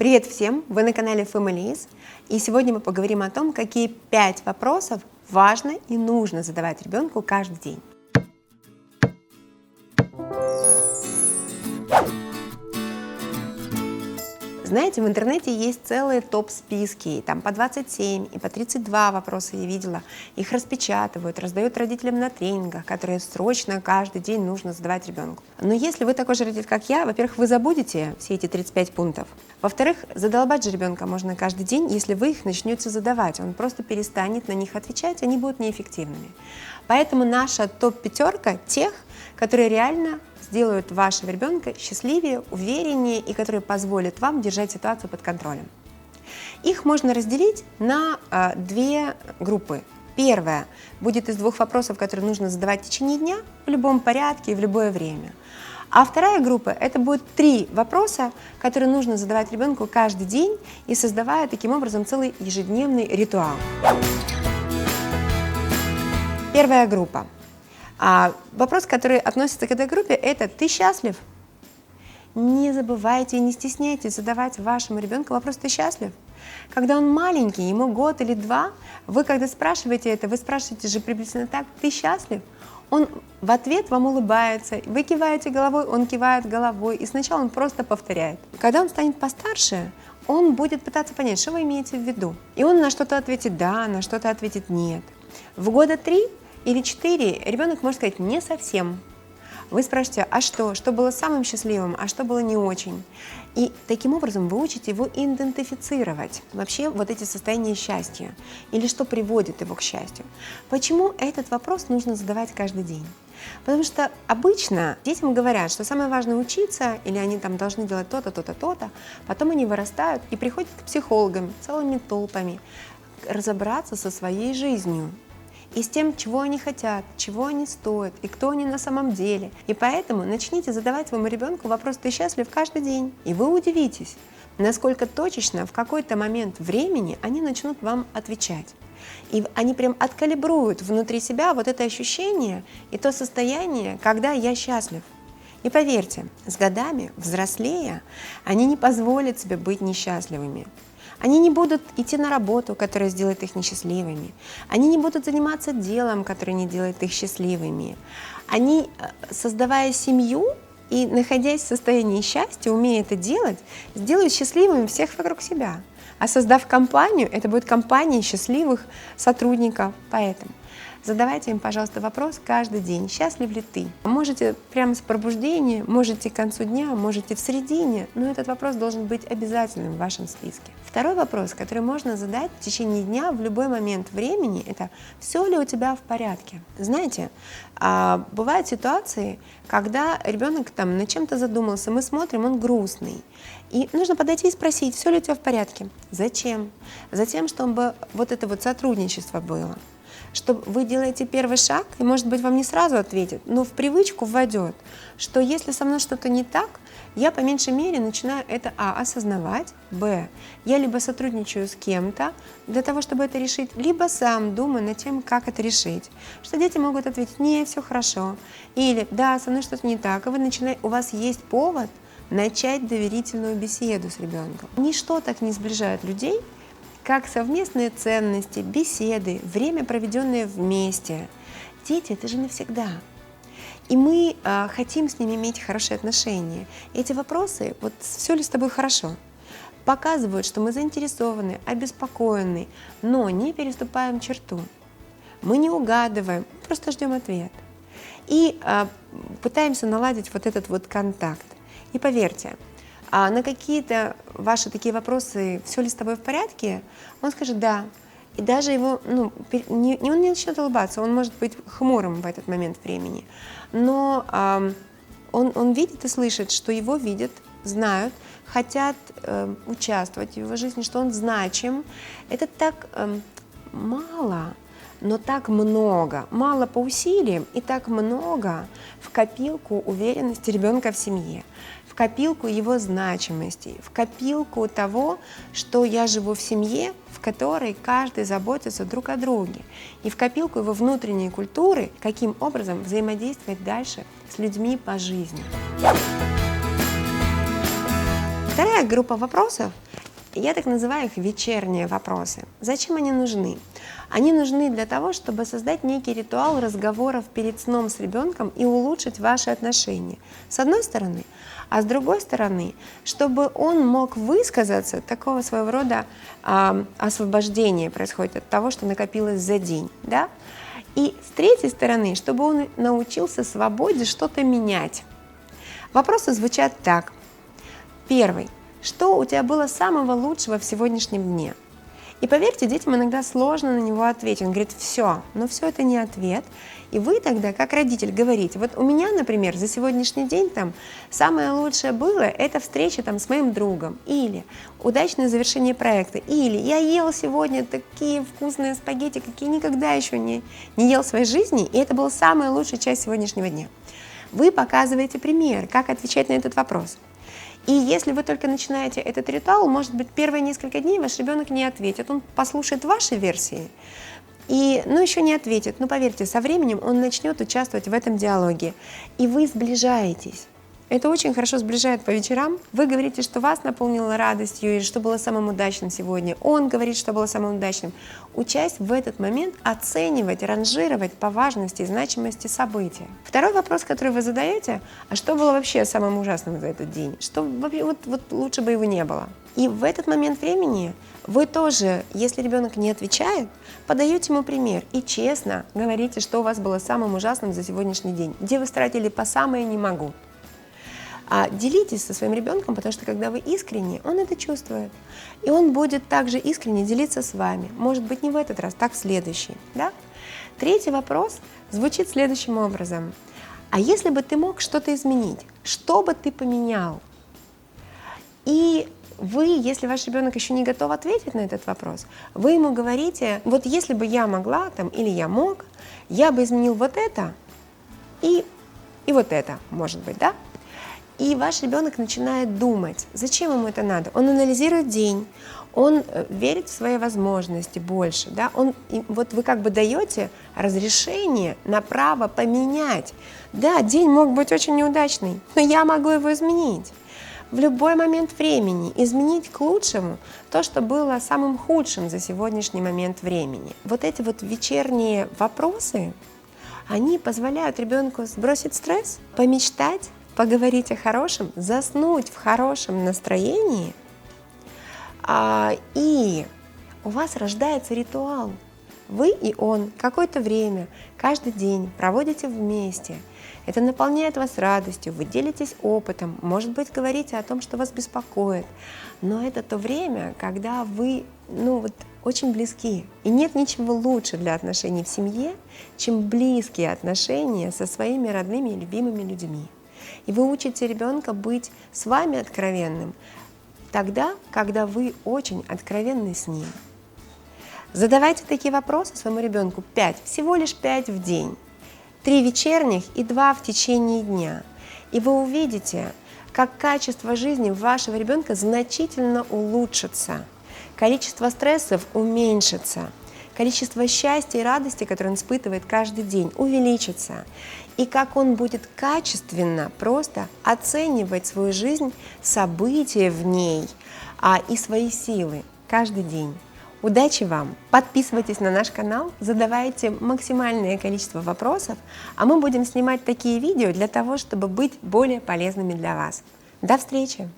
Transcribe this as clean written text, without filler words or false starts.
Привет всем! Вы на канале Families, и сегодня мы поговорим о том, какие 5 вопросов важно и нужно задавать ребенку каждый день. Знаете, в интернете есть целые топ-списки, там по 27 и по 32 вопроса я видела. Их распечатывают, раздают родителям на тренингах, которые срочно каждый день нужно задавать ребенку. Но если вы такой же родитель, как я, во-первых, вы забудете все эти 35 пунктов. Во-вторых, задолбать же ребенка можно каждый день, если вы их начнете задавать. Он просто перестанет на них отвечать, они будут неэффективными. Поэтому наша топ-5 тех, которые реально сделают вашего ребенка счастливее, увереннее и которые позволят вам держать ситуацию под контролем. Их можно разделить на 2 группы. Первая будет из 2 вопросов, которые нужно задавать в течение дня в любом порядке и в любое время. А вторая группа – это будет 3 вопроса, которые нужно задавать ребенку каждый день и создавая таким образом целый ежедневный ритуал. Первая группа. Вопрос, который относится к этой группе, это «ты счастлив?». Не забывайте и не стесняйтесь задавать вашему ребенку вопрос «ты счастлив?». Когда он маленький, ему год или 2, вы когда спрашиваете это, вы спрашиваете же приблизительно так «ты счастлив?». Он в ответ вам улыбается, вы киваете головой, он кивает головой, и сначала он просто повторяет. Когда он станет постарше, он будет пытаться понять, что вы имеете в виду. И он на что-то ответит «да», на что-то ответит «нет». В года 3 или 4 ребенок может сказать «не совсем». Вы спрашиваете, а что было самым счастливым, а что было не очень. И таким образом вы учите его идентифицировать вообще вот эти состояния счастья или что приводит его к счастью. Почему этот вопрос нужно задавать каждый день? Потому что обычно детям говорят, что самое важное учиться, или они там должны делать то-то, то-то, то-то, потом они вырастают и приходят к психологам целыми толпами разобраться со своей жизнью и с тем, чего они хотят, чего они стоят и кто они на самом деле. И поэтому начните задавать своему ребенку вопрос «ты счастлив?» каждый день. И вы удивитесь, насколько точечно в какой-то момент времени они начнут вам отвечать. И они прям откалибруют внутри себя вот это ощущение и то состояние, когда я счастлив. И поверьте, с годами, взрослея, они не позволят себе быть несчастливыми. Они не будут идти на работу, которая сделает их несчастливыми. Они не будут заниматься делом, которое не делает их счастливыми. Они, создавая семью и находясь в состоянии счастья, умея это делать, сделают счастливыми всех вокруг себя. А создав компанию, это будет компания счастливых сотрудников. Поэтому задавайте им, пожалуйста, вопрос каждый день. Счастлив ли ты? Можете прямо с пробуждения, можете к концу дня, можете в середине, но этот вопрос должен быть обязательным в вашем списке. Второй вопрос, который можно задать в течение дня в любой момент времени, это «все ли у тебя в порядке?». Знаете, бывают ситуации, когда ребенок там над чем-то задумался, мы смотрим, он грустный. И нужно подойти и спросить, все ли у тебя в порядке. Зачем? Затем, чтобы вот это вот сотрудничество было. Что вы делаете первый шаг, и, может быть, вам не сразу ответят, но в привычку вводет, что если со мной что-то не так, я по меньшей мере начинаю это осознавать, я либо сотрудничаю с кем-то для того, чтобы это решить, либо сам думаю над тем, как это решить. Что дети могут ответить, не, все хорошо, или да, со мной что-то не так, и у вас есть повод начать доверительную беседу с ребенком. Ничто так не сближает людей, как совместные ценности, беседы, время, проведенное вместе. Дети – это же навсегда. И мы хотим с ними иметь хорошие отношения. Эти вопросы, вот все ли с тобой хорошо, показывают, что мы заинтересованы, обеспокоены, но не переступаем черту. Мы не угадываем, просто ждем ответ. И пытаемся наладить вот этот вот контакт. И поверьте, на какие-то ваши такие вопросы, все ли с тобой в порядке, он скажет «да». И даже его, он не начнет улыбаться, он может быть хмурым в этот момент времени. Но он видит и слышит, что его видят, знают, хотят участвовать в его жизни, что он значим. Это так мало, но так много. Мало по усилиям и так много в копилку уверенности ребенка в семье, в копилку его значимости, в копилку того, что я живу в семье, в которой каждый заботится друг о друге, и в копилку его внутренней культуры, каким образом взаимодействовать дальше с людьми по жизни. Вторая группа вопросов, я так называю их вечерние вопросы. Зачем они нужны? Они нужны для того, чтобы создать некий ритуал разговоров перед сном с ребенком и улучшить ваши отношения. С одной стороны, а с другой стороны, чтобы он мог высказаться, такого своего рода освобождение происходит от того, что накопилось за день. Да? И с третьей стороны, чтобы он научился свободе что-то менять. Вопросы звучат так. Первый. Что у тебя было самого лучшего в сегодняшнем дне? И поверьте, детям иногда сложно на него ответить. Он говорит, все, но все это не ответ. И вы тогда, как родитель, говорите, вот у меня, например, за сегодняшний день там самое лучшее было, это встреча там с моим другом, или удачное завершение проекта, или я ел сегодня такие вкусные спагетти, какие никогда еще не ел в своей жизни, и это была самая лучшая часть сегодняшнего дня. Вы показываете пример, как отвечать на этот вопрос. И если вы только начинаете этот ритуал, может быть, первые несколько дней ваш ребенок не ответит, он послушает ваши версии, но еще не ответит. Но поверьте, со временем он начнет участвовать в этом диалоге, и вы сближаетесь. Это очень хорошо сближает по вечерам. Вы говорите, что вас наполнило радостью, и что было самым удачным сегодня. Он говорит, что было самым удачным. Учась в этот момент оценивать, ранжировать по важности и значимости события. Второй вопрос, который вы задаете, а что было вообще самым ужасным за этот день? Что вот лучше бы его не было? И в этот момент времени вы тоже, если ребенок не отвечает, подаете ему пример и честно говорите, что у вас было самым ужасным за сегодняшний день, где вы стратили по самое «не могу». Делитесь со своим ребенком, потому что когда вы искренне, он это чувствует. И он будет также искренне делиться с вами. Может быть, не в этот раз, так в следующий. Да? Третий вопрос звучит следующим образом. А если бы ты мог что-то изменить, что бы ты поменял? И вы, если ваш ребенок еще не готов ответить на этот вопрос, вы ему говорите, вот если бы я могла там, или я мог, я бы изменил вот это и вот это, может быть, да? И ваш ребенок начинает думать, зачем ему это надо. Он анализирует день, он верит в свои возможности больше. Да? Вот вы как бы даете разрешение на право поменять. Да, день мог быть очень неудачный, но я могу его изменить. В любой момент времени изменить к лучшему то, что было самым худшим за сегодняшний момент времени. Вот эти вот вечерние вопросы, они позволяют ребенку сбросить стресс, помечтать, поговорить о хорошем, заснуть в хорошем настроении, и у вас рождается ритуал. Вы и он какое-то время, каждый день проводите вместе. Это наполняет вас радостью, вы делитесь опытом, может быть, говорите о том, что вас беспокоит. Но это то время, когда вы очень близки. И нет ничего лучше для отношений в семье, чем близкие отношения со своими родными и любимыми людьми. И вы учите ребенка быть с вами откровенным тогда, когда вы очень откровенны с ним. Задавайте такие вопросы своему ребенку 5, всего лишь 5 в день, 3 вечерних и 2 в течение дня. И вы увидите, как качество жизни вашего ребенка значительно улучшится, количество стрессов уменьшится, количество счастья и радости, которое он испытывает каждый день, увеличится. И как он будет качественно просто оценивать свою жизнь, события в ней и свои силы каждый день. Удачи вам! Подписывайтесь на наш канал, задавайте максимальное количество вопросов, а мы будем снимать такие видео для того, чтобы быть более полезными для вас. До встречи!